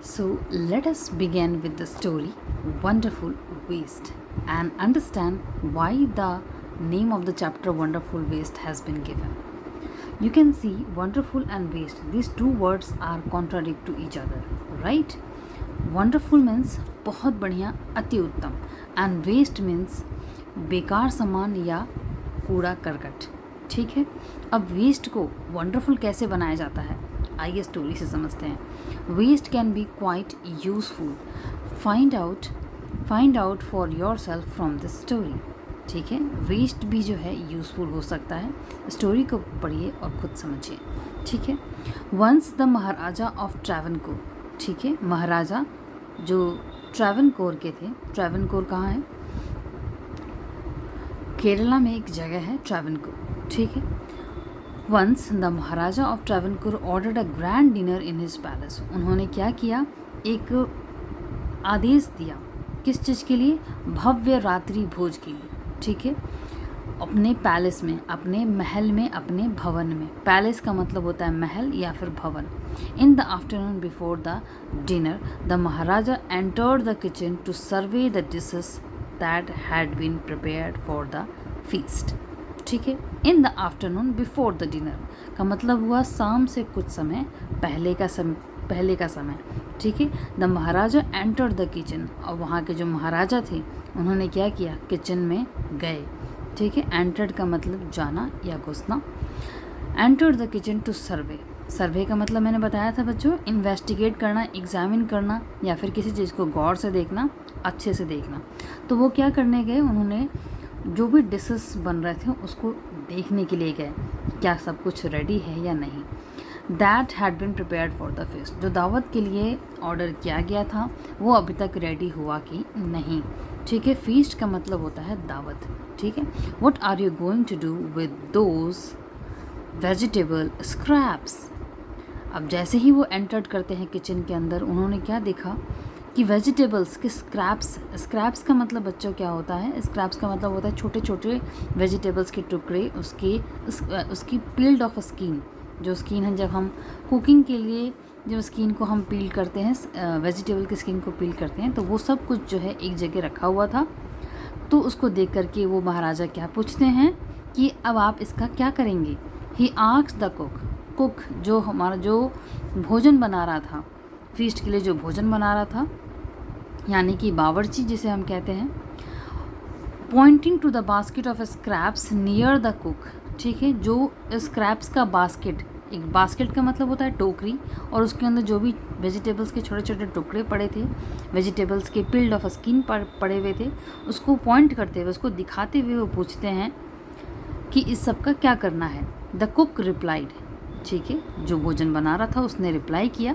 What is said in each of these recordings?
So let us begin with the story Wonderful Waste and understand why the name of the chapter Wonderful Waste has been given. You can see wonderful and waste, these two words are contradict to each other, right? Wonderful means बहुत बढ़िया, अति उत्तम, and waste means बेकार सामान या कूड़ा करकट. ठीक है, अब वेस्ट को वंडरफुल कैसे बनाया जाता है आइए स्टोरी से समझते हैं. Waste can be quite useful. Find out for yourself from this story. ठीक है, वेस्ट भी जो है यूज़फुल हो सकता है. स्टोरी को पढ़िए और खुद समझिए. ठीक है, once the Maharaja of Travancore. ठीक है, महाराजा जो ट्रैवनकोर के थे. ट्रैवनकोर कहाँ है? केरला में एक जगह है ट्रैवनकोर. ठीक है, once the Maharaja of Travancore ordered a grand dinner in his palace. उन्होंने क्या किया? एक आदेश दिया. किस चीज़ के लिए? भव्य रात्रि भोज के लिए. ठीक है, अपने पैलेस में, अपने महल में, अपने भवन में. पैलेस का मतलब होता है महल या फिर भवन. In the afternoon before the dinner the maharaja entered the kitchen to survey the dishes that had been prepared for the feast. ठीक है, in the afternoon before the dinner का मतलब हुआ शाम से कुछ समय पहले का समय. ठीक है, the maharaja entered the kitchen. और वहाँ के जो महाराजा थे उन्होंने क्या किया? किचन में गए. ठीक है, एंटर्ड का मतलब जाना या घुसना. एंटर्ड द किचन टू सर्वे. सर्वे का मतलब मैंने बताया था बच्चों, इन्वेस्टिगेट करना, एग्जामिन करना या फिर किसी चीज़ को गौर से देखना, अच्छे से देखना. तो वो क्या करने गए? उन्होंने जो भी डिशेस बन रहे थे उसको देखने के लिए गए, क्या सब कुछ रेडी है या नहीं. That had been prepared for the feast. जो दावत के लिए ऑर्डर किया गया था वो अभी तक रेडी हुआ कि नहीं. ठीक है, फीस्ट का मतलब होता है दावत. ठीक है, what are you going to do with those vegetable scraps. अब जैसे ही वो एंटर्ड करते हैं किचन के अंदर, उन्होंने क्या देखा कि वेजिटेबल्स के स्क्रैप्स का मतलब बच्चों क्या होता है? स्क्रैप्स का मतलब होता है छोटे छोटे वेजिटेबल्स के टुकड़े, उसकी पील्ड ऑफ स्किन. जो स्किन है, जब हम कुकिंग के लिए जब स्किन को हम पील करते हैं, वेजिटेबल की स्किन को पील करते हैं, तो वो सब कुछ जो है एक जगह रखा हुआ था. तो उसको देख करके वो महाराजा क्या पूछते हैं कि अब आप इसका क्या करेंगे? ही आस्क्ड द कुक जो हमारा जो भोजन बना रहा था, फीस्ट के लिए जो भोजन बना रहा था, यानी कि बावर्ची जिसे हम कहते हैं, pointing to the basket of scraps near the cook. ठीक है, जो स्क्रैप्स का बास्केट, एक बास्केट का मतलब होता है टोकरी, और उसके अंदर जो भी वेजिटेबल्स के छोटे छोटे टुकड़े पड़े थे, वेजिटेबल्स के पील्ड ऑफ स्किन पड़े हुए थे, उसको पॉइंट करते हुए, उसको दिखाते हुए वो पूछते हैं कि इस सब का क्या करना है. The cook replied. ठीक है, जो भोजन बना रहा था उसने रिप्लाई किया,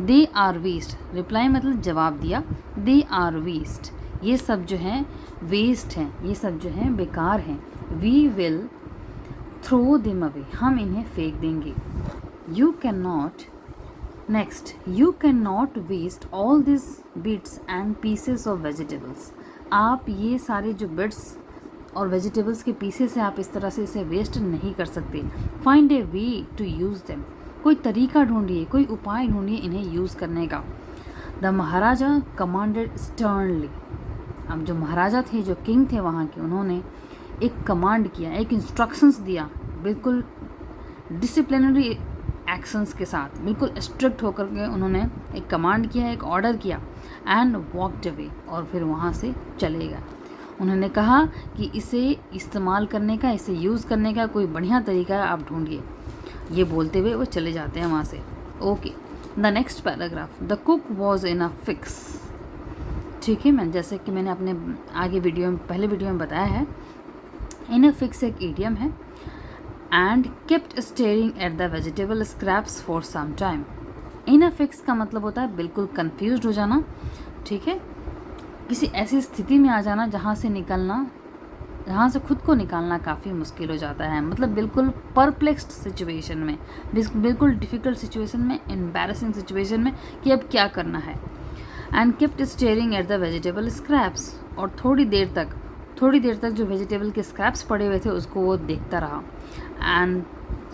दे आर वेस्ट. रिप्लाई मतलब जवाब दिया, दे आर वेस्ट. ये सब जो हैं वेस्ट हैं, ये सब जो हैं बेकार हैं. We will throw them away. हम इन्हें फेंक देंगे. You can not waste all this bits and pieces of vegetables. आप ये सारे जो बिट्स और वेजिटेबल्स के पीसेस हैं, आप इस तरह से इसे वेस्ट नहीं कर सकते. Find a way to use them. कोई तरीका ढूंढिए, कोई उपाय ढूंढिए इन्हें यूज़ करने का. The Maharaja commanded sternly. अब जो महाराजा थे, जो किंग थे वहाँ के, उन्होंने एक कमांड किया, एक इंस्ट्रक्शंस दिया, बिल्कुल डिसिप्लिनरी एक्शंस के साथ, बिल्कुल स्ट्रिक्ट होकर के उन्होंने एक कमांड किया, एक ऑर्डर किया. And walked away. और फिर वहाँ से चले गए. उन्होंने कहा कि इसे इस्तेमाल करने का, इसे यूज़ करने का कोई बढ़िया तरीका आप ढूंढिए. ये बोलते हुए वो चले जाते हैं वहाँ से. Okay, the next paragraph. The cook was in a fix. ठीक है, मैं जैसे कि मैंने अपने आगे पहले वीडियो में बताया है, इन अ फिक्स एक इडियम है. And kept staring at the vegetable scraps for some time. In a fix का मतलब होता है बिल्कुल कंफ्यूज हो जाना. ठीक है, किसी ऐसी स्थिति में आ जाना जहाँ से खुद को निकालना काफ़ी मुश्किल हो जाता है. मतलब बिल्कुल परप्लेक्स्ड सिचुएशन में, बिल्कुल डिफ़िकल्ट सिचुएशन में, एम्बैरेसिंग सिचुएशन में कि अब क्या करना है. And kept staring at the vegetable scraps. और थोड़ी देर तक जो वेजिटेबल के स्क्रैप्स पड़े हुए थे उसको वो देखता रहा. एंड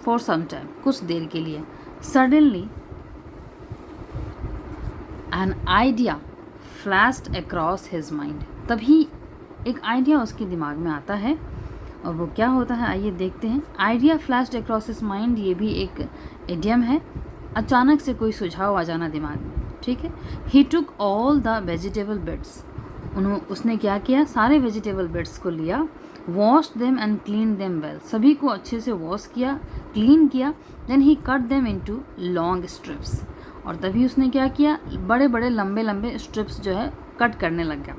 फॉर सम टाइम, कुछ देर के लिए. Suddenly an idea flashed across his mind. तभी एक आइडिया उसके दिमाग में आता है, और वो क्या होता है आइए देखते हैं। Idea flashed across his mind, ये भी एक इडियम है, अचानक से कोई सुझाव आ जाना दिमाग में, ठीक है। He took all the vegetable bits, उसने क्या किया, सारे वेजिटेबल बिट्स को लिया, wash them and clean them well, सभी को अच्छे से वॉश किया, क्लीन किया। Then he cut them into long strips, और तभी उसने क्या किया, बड़े बड़े लंबे लंबे स्ट्रिप्स जो है कट करने लग गया,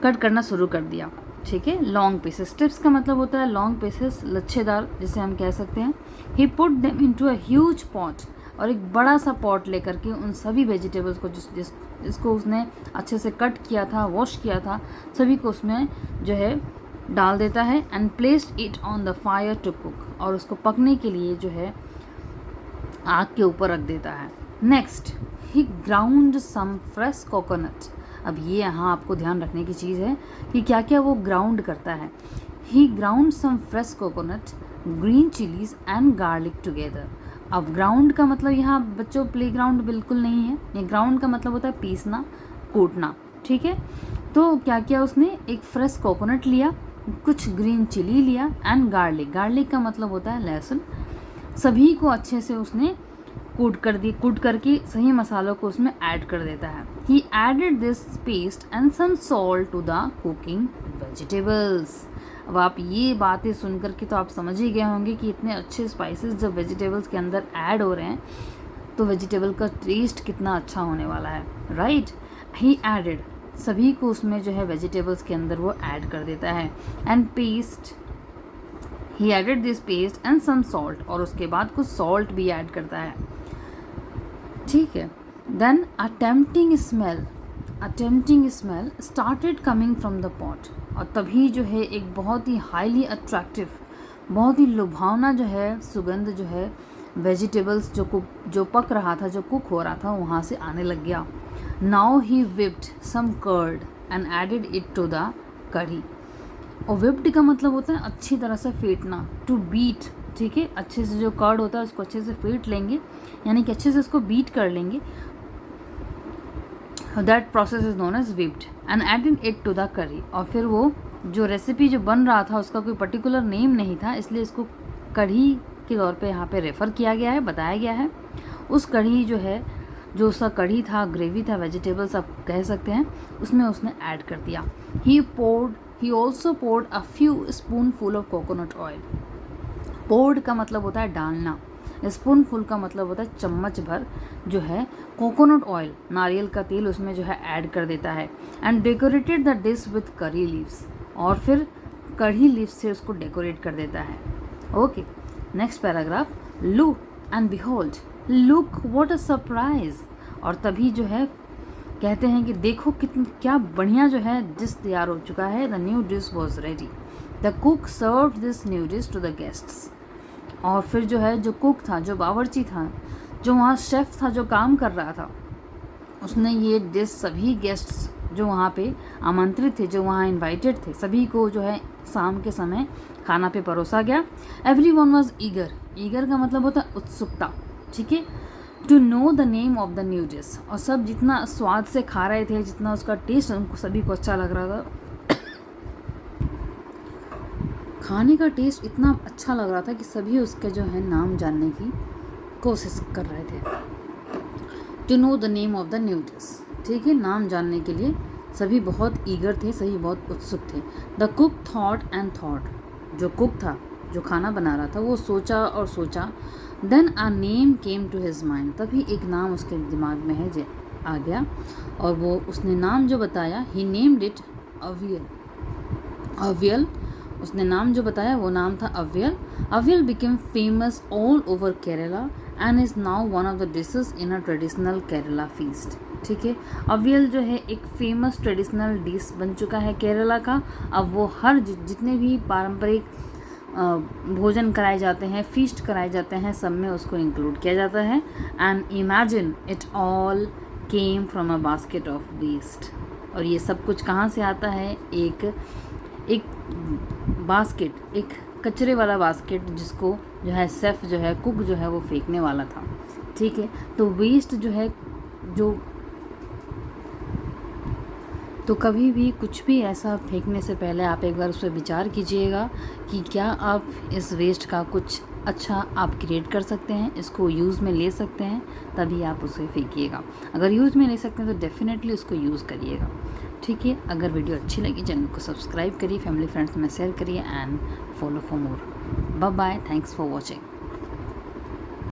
कट करना शुरू कर दिया, ठीक है। लॉन्ग पीसेस, स्ट्रिप्स का मतलब होता है लॉन्ग पीसेस, लच्छेदार जिसे हम कह सकते हैं। He put them into a huge pot, और एक बड़ा सा पॉट लेकर के उन सभी वेजिटेबल्स को जिसको उसने अच्छे से कट किया था, वॉश किया था, सभी को उसमें जो है डाल देता है। And placed it on the fire to cook, और उसको पकने के लिए जो है आग के ऊपर रख देता है। नेक्स्ट, ही ग्राउंड सम फ्रेश कोकोनट। अब ये यहाँ आपको ध्यान रखने की चीज़ है कि क्या क्या वो ग्राउंड करता है। He ground some fresh coconut, green chillies and garlic together. अब ग्राउंड का मतलब यहाँ बच्चों प्लेग्राउंड बिल्कुल नहीं है, ये ग्राउंड का मतलब होता है पीसना, कूटना, ठीक है। तो क्या किया उसने, एक फ्रेश कोकोनट लिया, कुछ ग्रीन चिली लिया एंड गार्लिक, गार्लिक का मतलब होता है लहसुन, सभी को अच्छे से उसने कूट करके सही मसालों को उसमें ऐड कर देता है। He added this paste and some salt to the cooking vegetables. अब आप ये बातें सुन करके तो आप समझ ही गए होंगे कि इतने अच्छे स्पाइसेस जब वेजिटेबल्स के अंदर ऐड हो रहे हैं तो वेजिटेबल का टेस्ट कितना अच्छा होने वाला है, राइट। ही एडेड, सभी को उसमें जो है वेजिटेबल्स के अंदर वो ऐड कर देता है। And paste, he added this paste and some salt, और उसके बाद कुछ सॉल्ट भी ऐड करता है, ठीक है। Then a tempting smell started coming from the pot, और तभी जो है एक बहुत ही हाईली अट्रैक्टिव, बहुत ही लुभावना जो है सुगंध जो है वेजिटेबल्स जो पक रहा था, जो कुक हो रहा था, वहाँ से आने लग गया। Now he whipped some curd and added it to the kadhi, और विप्ड का मतलब होता है अच्छी तरह से फेंटना, टू बीट, ठीक है। अच्छे से जो कर्ड होता है उसको अच्छे से फेंट लेंगे, यानी कि अच्छे से उसको बीट कर लेंगे, that process is known as whipped and added it to the curry. और फिर वो जो रेसिपी जो बन रहा था उसका कोई पर्टिकुलर नेम नहीं था, इसलिए इसको कढ़ी के तौर पे यहाँ पे रेफ़र किया गया है, बताया गया है। उस कढ़ी जो है, जो उसका कढ़ी था, ग्रेवी था, वेजिटेबल्स आप कह सकते हैं, उसमें उसने ऐड कर दिया। He also poured a few spoonful of coconut oil. Poured का मतलब होता है डालना, स्पूनफुल का मतलब होता है चम्मच भर जो है कोकोनट ऑयल, नारियल का तेल उसमें जो है ऐड कर देता है। And decorated the dish with curry leaves, और फिर कढ़ी लीव्स से उसको डेकोरेट कर देता है। Okay, next paragraph, look and behold, look what a surprise. और तभी जो है कहते हैं कि देखो क्या बढ़िया जो है डिश तैयार हो चुका है। The new dish was ready, the cook served this new dish to the guests. और फिर जो है जो कुक था, जो बावर्ची था, जो वहाँ शेफ़ था, जो काम कर रहा था, उसने ये डिश सभी गेस्ट्स जो वहाँ पे आमंत्रित थे, जो वहाँ इनवाइटेड थे, सभी को जो है शाम के समय खाना पे परोसा गया। एवरीवन वाज ईगर, ईगर का मतलब होता है उत्सुकता, ठीक है, to know the name of the new dish. और सब जितना स्वाद से खा रहे थे, जितना उसका टेस्ट उनको सभी को अच्छा लग रहा था, खाने का टेस्ट इतना अच्छा लग रहा था कि सभी उसके जो है नाम जानने की कोशिश कर रहे थे। To know the name of the new dish, ठीक है, नाम जानने के लिए सभी बहुत ईगर थे, सभी बहुत उत्सुक थे। The cook thought and thought, जो कुक था, जो खाना बना रहा था, वो सोचा और सोचा। Then a name came to his mind, तभी एक नाम उसके दिमाग में है आ गया, और वो उसने नाम जो बताया, he named it aviyal. Aviyal, उसने नाम जो बताया वो नाम था aviyal. Aviyal became famous all over Kerala and is now one of the dishes in a traditional Kerala feast, ठीक है। अवियल जो है एक फेमस ट्रेडिशनल डिश बन चुका है केरला का। अब वो हर जितने भी पारंपरिक भोजन कराए जाते हैं, फीस्ट कराए जाते हैं, सब में उसको इंक्लूड किया जाता है। And imagine it all came from a basket of waste, और ये सब कुछ कहाँ से आता है, एक बास्केट, एक कचरे वाला बास्केट, जिसको जो है शेफ़ जो है, कुक जो है वो फेंकने वाला था, ठीक है। तो वेस्ट जो है, जो तो कभी भी कुछ भी ऐसा फेंकने से पहले आप एक बार उस पर विचार कीजिएगा कि क्या आप इस वेस्ट का कुछ अच्छा आप क्रिएट कर सकते हैं, इसको यूज़ में ले सकते हैं, तभी आप उसे फेंकिएगा। अगर यूज़ में ले सकते हैं तो डेफ़िनेटली उसको यूज़ करिएगा। ठीक है, अगर वीडियो अच्छी लगी चैनल को सब्सक्राइब करिए, फैमिली फ्रेंड्स में शेयर करिए and follow for more. Bye bye, thanks for watching.